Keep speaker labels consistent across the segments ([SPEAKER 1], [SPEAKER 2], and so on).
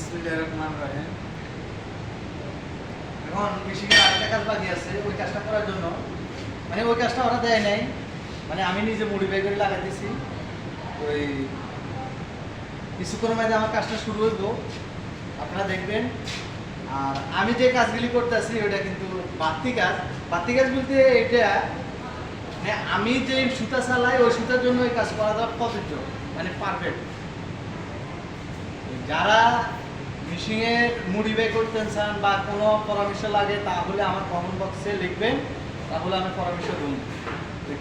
[SPEAKER 1] বিসমিল্লাহির রহমানির রহিম। এখন বেশিকে আরেকটা কাজ বাকি আছে, ওই কাজটা করার জন্য মানে ওই কাজটা ওরা দেয় নাই, মানে আমি নিজে মডিফাই করে লাগাই দিছি। ওই কিছুক্ষণের মধ্যে আমার কাজটা শুরু হইব, আপনারা দেখবেন। আর আমি যে কাজগুলি করতেছি ওইটা কিন্তু বাড়তি কাজ। বাড়তি কাজ বলতে এটা মানে আমি যে সুতা চালাই ওই সুতার জন্য ওই কাজ করাটা প্রযোজ্য, মানে পারফেক্ট। যারা মেশিনে মডিফাই করতে চান বা কোনো পরামর্শ লাগে তাহলে আমার কমেন্ট বক্সে লিখবেন, তাহলে আমি পরামর্শ দেব।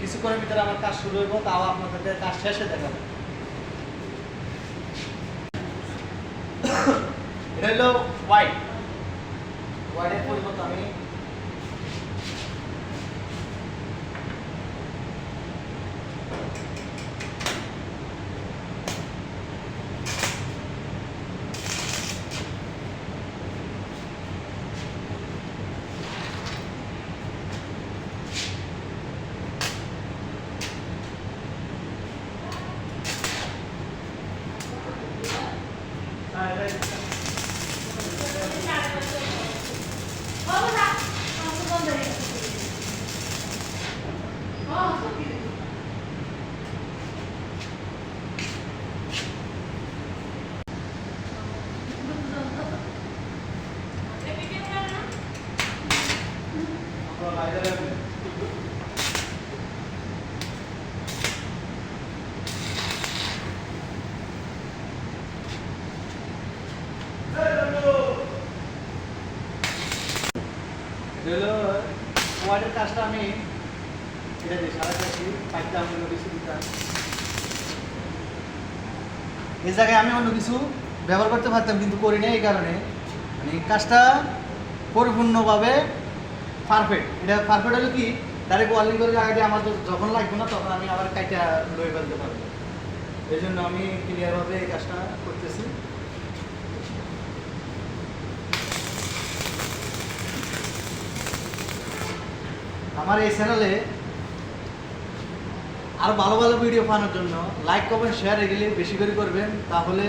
[SPEAKER 1] কিছুক্ষণের ভিতরে আমার কাজ শুরু হইব, তাও আপনাদের কাজ শেষে দেখাবো। এটা হলো হোয়াইটের পরিবর্তে আমি হোয়াইটের কাজটা আমি এটা দিয়ে সারাচ্ছি, পাইতে আমি অন্য কিছু দিতাম। এই জায়গায় আমি অন্য কিছু ব্যবহার করতে পারতাম কিন্তু করি না, এই কারণে মানে কাজটা পরিপূর্ণভাবে পারফেক্ট। এটা পারফেক্ট হলো কি, ডাইরেক্ট ওয়ার্লিং করে লাগাতে আমার যখন লাগবে না তখন আমি আবার কাইটা লয়ে ফেলতে পারবো। এই জন্য আমি ক্লিয়ারভাবে এই কাজটা করতেছি। আমার এই চ্যানেলে আরও ভালো ভালো ভিডিও পাওয়ার জন্য লাইক কমেন্ট শেয়ার এগুলি বেশি করে করবেন, তাহলে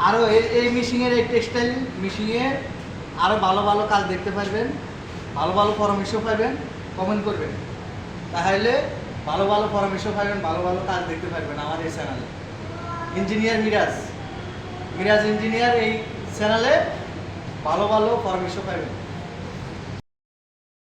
[SPEAKER 1] আরও এই মেশিনের এই টেক্সটাইল মেশিনের আরও ভালো ভালো কাজ দেখতে পারবেন, ভালো ভালো পরামর্শ পাবেন। কমেন্ট করবেন, তাহলে ভালো ভালো পরামর্শ পাবেন, ভালো ভালো কাজ দেখতে পারবেন আমার এই চ্যানেলে। ইঞ্জিনিয়ার মিরাজ ইঞ্জিনিয়ার এই চ্যানেলে ভালো ভালো পরামর্শ পাবেন।